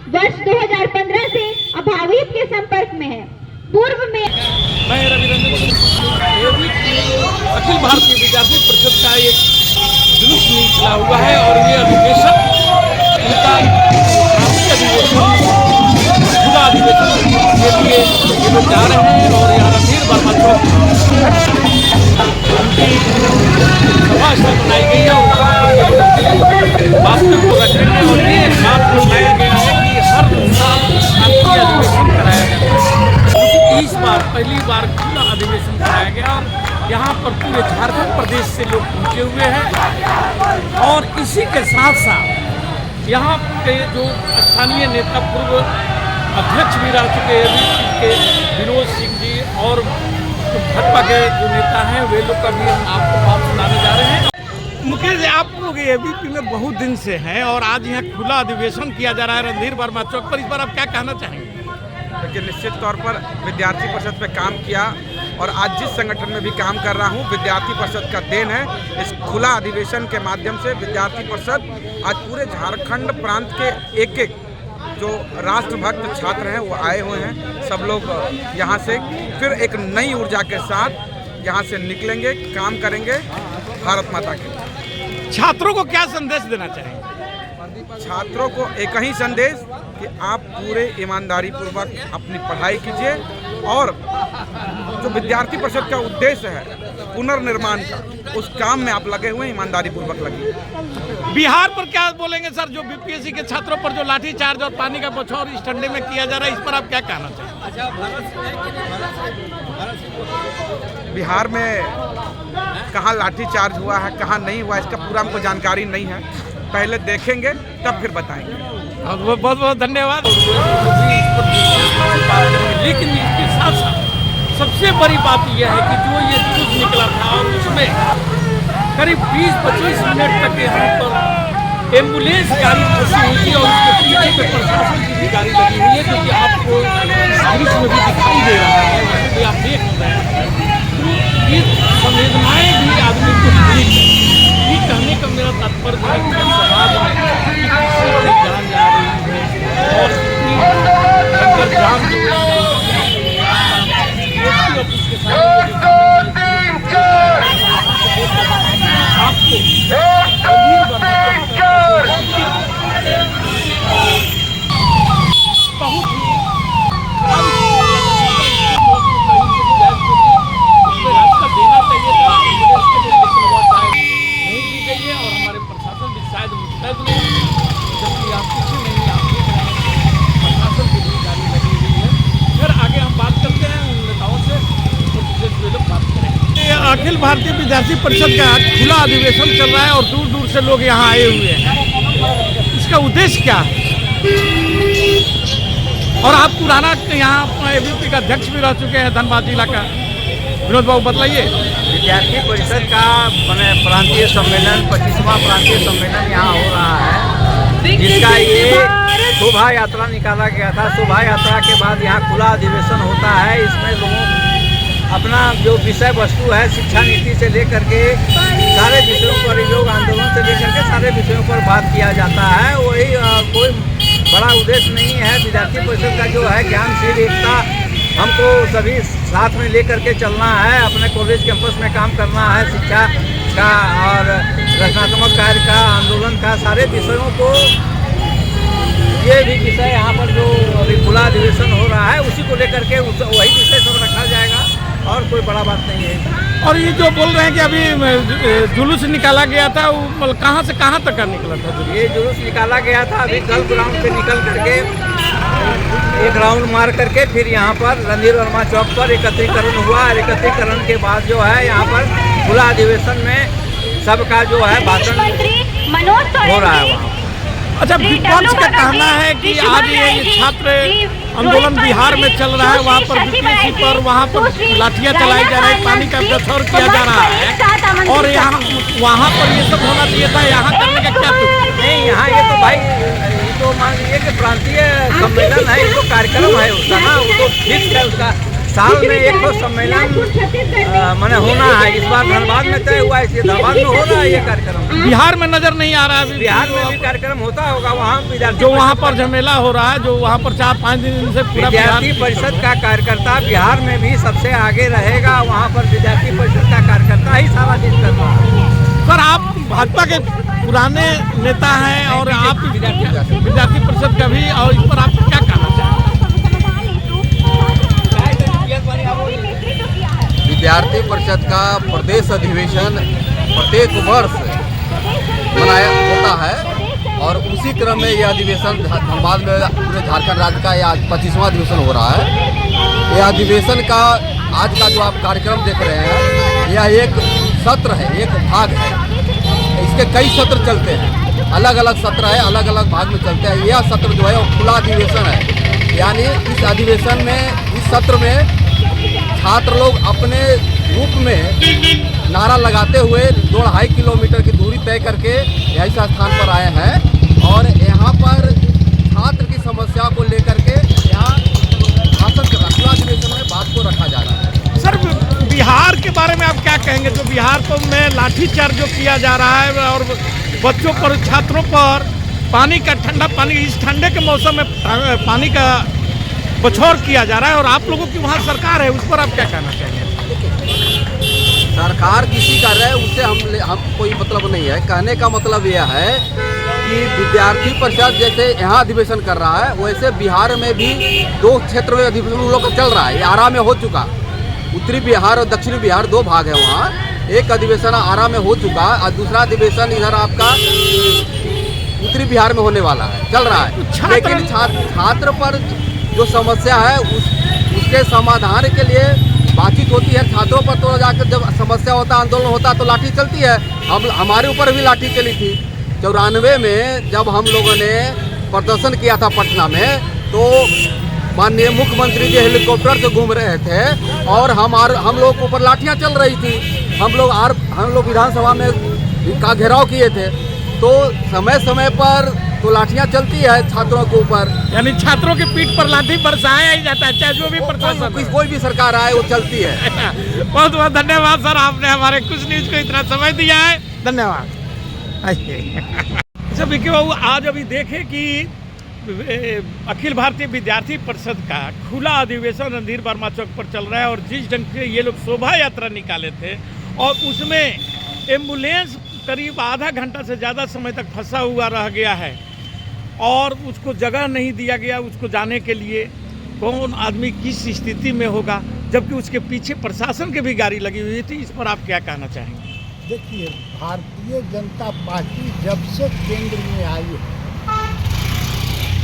वर्ष 2015 से अभावित के संपर्क में है। पूर्व में मैं रविरंजन अखिल भारतीय विद्यार्थी परिषद का एक जुलूस निकला हुआ है और ये अधिवेशन उनका खुला अधिवेशन के लिए ये लोग जा रहे हैं और यहाँ रणधीर वर्मा चौक सभा स्थल बनाई गई है और वास्तव को रखेंगे और ये बात बताया गया है कि हर साल शांति अधिवेशन कराया जाता है। इस बार पहली बार खुला अधिवेशन कराया गया और यहाँ पर पूरे झारखंड प्रदेश से लोग पहुँचे हुए हैं और इसी के साथ साथ यहाँ के जो स्थानीय नेता पूर्व अध्यक्ष भी रह चुके के विनोद सिंह जी और भाजपा के जो नेता हैं वे लोग का भी हम आपको बात सुनाने जा रहे हैं। मुकेश, आप लोग एबीपी में बहुत दिन से हैं और आज यहाँ खुला अधिवेशन किया जा रहा है रणधीर वर्मा चौक पर, इस पर आप क्या कहना चाहेंगे? देखिए, निश्चित तौर पर विद्यार्थी परिषद पे काम किया और आज जिस संगठन में भी काम कर रहा हूँ विद्यार्थी परिषद का देन है। इस खुला अधिवेशन के माध्यम से विद्यार्थी परिषद आज पूरे झारखंड प्रांत के एक एक जो राष्ट्रभक्त छात्र हैं वो आए हुए हैं। सब लोग यहाँ से फिर एक नई ऊर्जा के साथ यहाँ से निकलेंगे, काम करेंगे भारत माता के। छात्रों को क्या संदेश देना चाहेंगे? छात्रों को एक ही संदेश कि आप पूरे ईमानदारी पूर्वक अपनी पढ़ाई कीजिए और जो विद्यार्थी परिषद का उद्देश्य है पुनर्निर्माण का, उस काम में आप लगे हुए ईमानदारी पूर्वक लगे। बिहार पर क्या बोलेंगे सर, जो बीपीएससी के छात्रों पर जो लाठीचार्ज और पानी का बौछार इस ठंडे में किया जा रहा है, इस पर आप क्या कहना चाहेंगे? बिहार में कहाँ लाठीचार्ज हुआ है कहाँ नहीं हुआ इसका पूरा हमको जानकारी नहीं है, पहले देखेंगे तब फिर बताएंगे। बहुत बहुत धन्यवाद। लेकिन इसके साथ साथ सबसे बड़ी बात यह है कि जो ये जुलूस निकला था और उसमें करीब 20-25 मिनट तक यहाँ पर एम्बुलेंस गाड़ी फंसी हुई थी और उसके पीछे पे प्रशासन की भी गाड़ी लगी हुई है, जो कि आपको दृश्य में भी दिखाई दे रहा है, वैसे भी आप देख रहे हैं। तो ये संवेदनाएं भी आदमी को मिली है। ये कहने का मेरा तात्पर्य है कि समाज में किसी की जान जा रही है और कितनी अगर जान जो ऑफिस के सामने अखिल भारतीय विद्यार्थी परिषद का खुला अधिवेशन चल रहा है और दूर दूर से लोग यहाँ आए हुए हैं। इसका उद्देश्य क्या है? और आप पुराना यहाँ एबीपी का अध्यक्ष भी रह चुके हैं धनबाद जिला का, विनोद बाबू बताइए। विद्यार्थी परिषद का प्रांतीय सम्मेलन 25वां प्रांतीय सम्मेलन यहाँ हो रहा है, जिसका ये शोभा यात्रा निकाला गया था। शोभा यात्रा के बाद यहाँ खुला अधिवेशन होता है। इसमें लोगों अपना जो विषय वस्तु है शिक्षा नीति से लेकर के सारे विषयों पर, योग आंदोलन से लेकर के सारे विषयों पर बात किया जाता है। वही कोई बड़ा उद्देश्य नहीं है। विद्यार्थी परिषद का जो है ज्ञानशील एकता, हमको सभी साथ में लेकर के चलना है, अपने कॉलेज कैंपस में काम करना है, शिक्षा का और रचनात्मक कार्य का, आंदोलन का, सारे विषयों को, ये भी विषय यहाँ पर जो अभी खुला अधिवेशन हो रहा है उसी को लेकर के वही विषय सब रखा जाएगा और कोई बड़ा बात नहीं है। और ये जो बोल रहे हैं कि अभी जुलूस निकाला गया था, वो कहाँ से कहाँ तक का निकला था? ये जुलूस निकाला गया था अभी कल ग्राउंड से निकल करके एक राउंड मार करके फिर यहाँ पर रणधीर वर्मा चौक पर एकत्रीकरण हुआ। एकत्रीकरण के बाद जो है यहाँ पर खुला अधिवेशन में सबका जो है भाषण हो रहा है वहाँ। अच्छा, विपक्ष का कहना है कि आज ये छात्र आंदोलन बिहार में चल रहा है, वहाँ पर बीपीएससी पर वहाँ पर लाठियाँ चलाई जा रही है, पानी का बौछार किया जा रहा है और यहाँ वहाँ पर ये सब होना चाहिए था, यहाँ करने का क्या तुक? नहीं, यहाँ ये तो भाई ये तो मान लीजिए कि प्रांतीय सम्मेलन है, ये तो कार्यक्रम है उसका ना, वो तो फिक्स है उसका साल में एक तो सम्मेलन मैंने होना है। इस बार धनबाद में तय हुआ है, इसलिए धनबाद में हो रहा है ये कार्यक्रम। बिहार में नजर नहीं आ रहा है। बिहार में भी कार्यक्रम होता होगा, वहाँ जो वहाँ पर झमेला हो रहा है, जो वहाँ पर 4-5 दिन से पूरा विद्यार्थी परिषद का कार्यकर्ता बिहार में भी सबसे आगे रहेगा। वहाँ पर विद्यार्थी परिषद का कार्यकर्ता ही सारा चीज कर रहा है। सर, आप भाजपा के पुराने नेता हैं और आप विद्यार्थी परिषद का भी, और इस पर आप क्या कहना चाहेंगे? विद्यार्थी परिषद का प्रदेश अधिवेशन प्रत्येक वर्ष मनाया होता है और उसी क्रम में यह अधिवेशन धनबाद में पूरे झारखंड राज्य का यह 25वां अधिवेशन हो रहा है। यह अधिवेशन का आज का जो आप कार्यक्रम देख रहे हैं, यह एक सत्र है, एक भाग है। इसके कई सत्र चलते हैं, अलग अलग सत्र है, अलग अलग भाग में चलते हैं। यह सत्र जो है वो खुला अधिवेशन है, यानी इस अधिवेशन में, इस सत्र में छात्र लोग अपने रूप में नारा लगाते हुए 2.5 किलोमीटर की दूरी तय करके यही स्थान पर आए हैं और यहाँ पर छात्र की समस्या को लेकर के यहाँ भाषण कर रहा है। अधिवेशन में बात को रखा जा रहा है। सर, बिहार के बारे में आप क्या कहेंगे? जो बिहार को में लाठीचार्ज जो किया जा रहा है और बच्चों पर, छात्रों पर पानी का, ठंडा पानी, इस ठंडे के मौसम में पानी का बछौर किया जा रहा है और आप लोगों की वहाँ सरकार है, उस पर आप क्या कहना चाहेंगे? सरकार किसी का रहे उससे हम कोई मतलब नहीं है। कहने का मतलब यह है कि विद्यार्थी परिषद जैसे यहाँ अधिवेशन कर रहा है, वैसे बिहार में भी 2 क्षेत्र में अधिवेशन उन लोग का चल रहा है। आरा में हो चुका, उत्तरी बिहार और दक्षिणी बिहार 2 भाग है। वहाँ एक अधिवेशन आरा में हो चुका और दूसरा अधिवेशन इधर आपका उत्तरी बिहार में होने वाला है, चल रहा है। लेकिन छात्र पर जो समस्या है उसके समाधान के लिए बातचीत होती है। छात्रों पर तो जाकर जब समस्या होता, आंदोलन होता तो लाठी चलती है। हमारे ऊपर भी लाठी चली थी 94 में, जब हम लोगों ने प्रदर्शन किया था पटना में, तो माननीय मुख्यमंत्री जी हेलीकॉप्टर से घूम रहे थे और हम लोग के ऊपर लाठियां चल रही थी। हम लोग विधानसभा में का घेराव किए थे। तो समय समय पर तो लाठियां चलती है छात्रों के ऊपर, यानी छात्रों की पीठ पर लाठी बरसाया ही जाता है, चाहे जो भी प्रशासन, कोई भी सरकार आए वो चलती है। बहुत बहुत धन्यवाद सर, आपने हमारे कुछ न्यूज को इतना समय दिया है, धन्यवाद। अच्छा विकी बाबू, आज अभी देखे कि अखिल भारतीय विद्यार्थी परिषद का खुला अधिवेशन रणधीर वर्मा चौक पर चल रहा है और जिस ढंग से ये लोग शोभा यात्रा निकाले थे और उसमें एम्बुलेंस करीब आधा घंटा से ज़्यादा समय तक फंसा हुआ रह गया है और उसको जगह नहीं दिया गया उसको जाने के लिए, कौन आदमी किस स्थिति में होगा, जबकि उसके पीछे प्रशासन की भी गाड़ी लगी हुई थी। इस पर आप क्या कहना चाहेंगे? देखिए, भारतीय जनता पार्टी जब से केंद्र में आई है,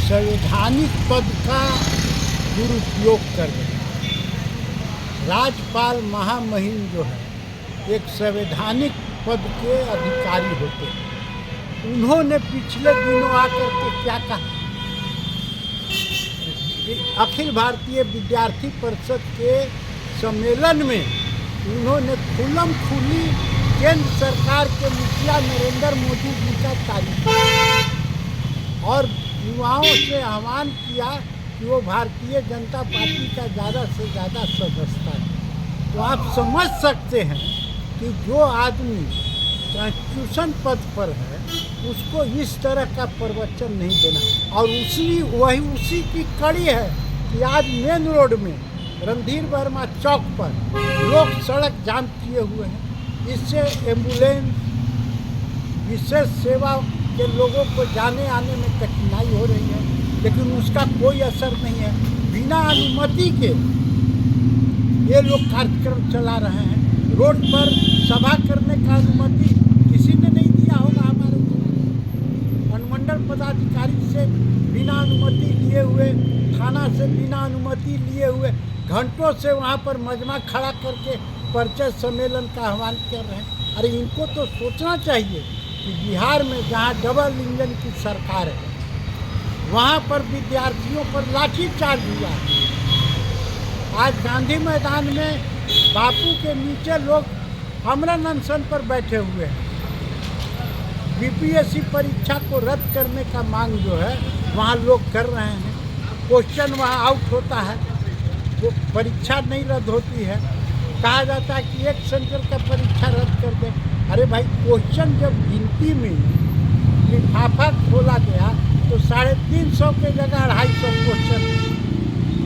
संवैधानिक पद का दुरुपयोग कर रही है। राज्यपाल महामहिम जो है एक संवैधानिक पद के अधिकारी होते हैं। उन्होंने पिछले दिनों आकर के क्या कहा, अखिल भारतीय विद्यार्थी परिषद के सम्मेलन में उन्होंने खुल्लम खुली केंद्र सरकार के मुखिया नरेंद्र मोदी जी का तारीफ किया और युवाओं से आह्वान किया कि वो भारतीय जनता पार्टी का ज़्यादा से ज़्यादा सदस्यता है। तो आप समझ सकते हैं कि जो आदमी कॉन्स्टिट्यूशन पद पर है उसको इस तरह का प्रवचन नहीं देना। और उसी की कड़ी है कि आज मेन रोड में रणधीर वर्मा चौक पर लोग सड़क जाम किए हुए हैं। इससे एम्बुलेंस, विशेष सेवा के लोगों को जाने आने में कठिनाई हो रही है, लेकिन उसका कोई असर नहीं है। बिना अनुमति के ये लोग कार्यक्रम चला रहे हैं। रोड पर सभा करने का अनुमति किसी ने नहीं दिया होगा। हमारे अनुमंडल पदाधिकारी से बिना अनुमति लिए हुए, थाना से बिना अनुमति लिए हुए घंटों से वहाँ पर मजमा खड़ा करके परिचय सम्मेलन का आह्वान कर रहे हैं। अरे इनको तो सोचना चाहिए कि बिहार में जहाँ डबल इंजन की सरकार है वहाँ पर विद्यार्थियों पर लाठीचार्ज हुआ है। आज गांधी मैदान में बापू के नीचे लोग अमरन अनशन पर बैठे हुए हैं। बीपीएससी परीक्षा को रद्द करने का मांग जो है वहाँ लोग कर रहे हैं। क्वेश्चन वहाँ आउट होता है वो परीक्षा नहीं रद्द होती है। कहा जाता है कि एक सेंटर का परीक्षा रद्द कर दे। अरे भाई, क्वेश्चन जब गिनती में लिफाफा खोला गया तो 350 के जगह 250 क्वेश्चन,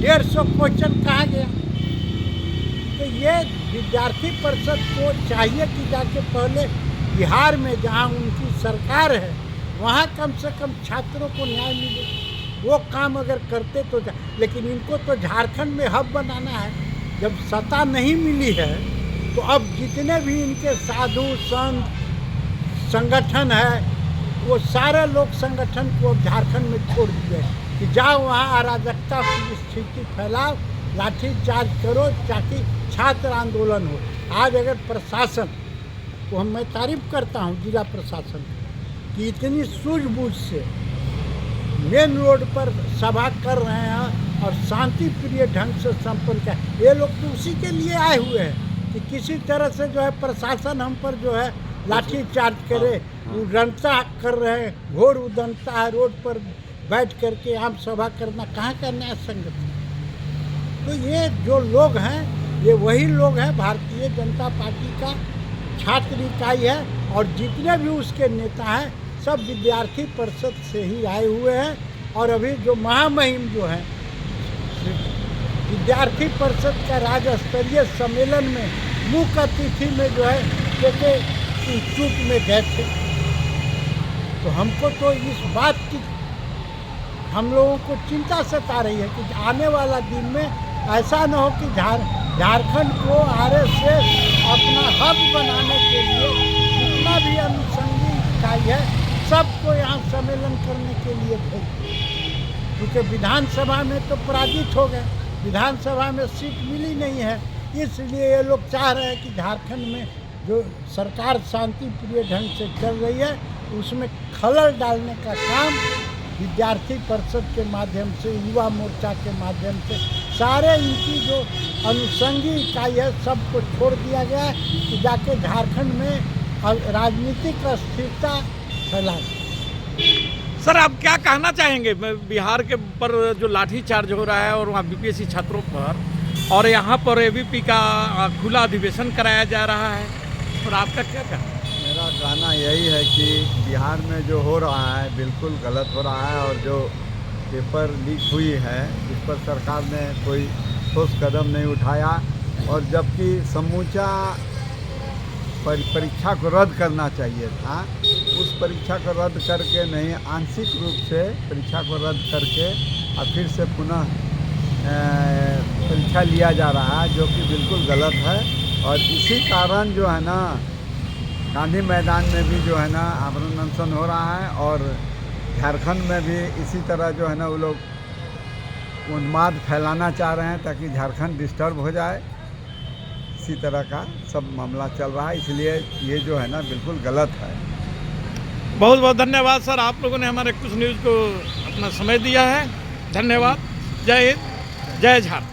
150 क्वेश्चन कहाँ गया? तो ये विद्यार्थी परिषद को चाहिए कि जाके पहले बिहार में जहाँ उनकी सरकार है वहाँ कम से कम छात्रों को न्याय मिले, वो काम अगर करते तो लेकिन इनको तो झारखंड में हब बनाना है। जब सत्ता नहीं मिली है तो अब जितने भी इनके साधु संत संगठन है वो सारे लोग संगठन को अब झारखंड में छोड़ दिए कि जाओ वहाँ अराजकता की स्थिति फैलाओ, लाठीचार्ज करो ताकि छात्र आंदोलन हो। आज अगर प्रशासन को मैं तारीफ करता हूँ जिला प्रशासन कि इतनी सूझबूझ से मेन रोड पर सभा कर रहे हैं और शांति प्रिय ढंग से संपन्न कर। ये लोग तो उसी के लिए आए हुए हैं कि किसी तरह से जो है प्रशासन हम पर जो है लाठीचार्ज करे। उदंता कर रहे हैं, घोर उदंता है, रोड पर बैठ करके आम सभा करना कहाँ का न्याय संगत है? तो ये जो लोग हैं ये वही लोग हैं, भारतीय जनता पार्टी का छात्र इकाई है और जितने भी उसके नेता हैं सब विद्यार्थी परिषद से ही आए हुए हैं। और अभी जो महामहिम जो है विद्यार्थी परिषद का राज्य स्तरीय सम्मेलन में मुख्य अतिथि में जो है के इंस्टीट्यूट में गए थे। तो हमको तो इस बात की हम लोगों को चिंता सता रही है कि आने वाला दिन में ऐसा न हो कि झारखंड को आरएसएस अपना हब बनाने के लिए जितना भी अनुषंगी इकाई है सबको यहाँ सम्मेलन करने के लिए भेज, क्योंकि विधानसभा में तो पराजित हो गए, विधानसभा में सीट मिली नहीं है। इसलिए ये लोग चाह रहे हैं कि झारखंड में जो सरकार शांति प्रिय ढंग से चल रही है उसमें खलल डालने का काम विद्यार्थी परिषद के माध्यम से, युवा मोर्चा के माध्यम से सारे इनकी जो अनुषंगी इकाई है सबको छोड़ दिया गया है कि जाके झारखंड में राजनीतिक अस्थिरता फैलाए। सर, आप क्या कहना चाहेंगे बिहार के पर जो लाठीचार्ज हो रहा है और वहाँ बीपीएससी छात्रों पर, और यहाँ पर एबीपी का खुला अधिवेशन कराया जा रहा है, और आपका क्या कहना? मेरा कहना यही है कि बिहार में जो हो रहा है बिल्कुल गलत हो रहा है और जो पेपर लीक हुई है इस पर सरकार ने कोई ठोस कदम नहीं उठाया, और जबकि समूचा परीक्षा को रद्द करना चाहिए था, उस परीक्षा को रद्द करके नहीं आंशिक रूप से परीक्षा को रद्द करके और फिर से पुनः परीक्षा लिया जा रहा है, जो कि बिल्कुल गलत है। और इसी कारण जो है ना गांधी मैदान में भी जो है ना आमरण अनशन हो रहा है, और झारखंड में भी इसी तरह जो है ना वो लोग उन्माद फैलाना चाह रहे हैं ताकि झारखंड डिस्टर्ब हो जाए। इसी तरह का सब मामला चल रहा है, इसलिए ये जो है ना बिल्कुल गलत है। बहुत बहुत धन्यवाद सर, आप लोगों ने हमारे कुछ न्यूज़ को अपना समय दिया है। धन्यवाद। जय हिंद, जय झारखंड।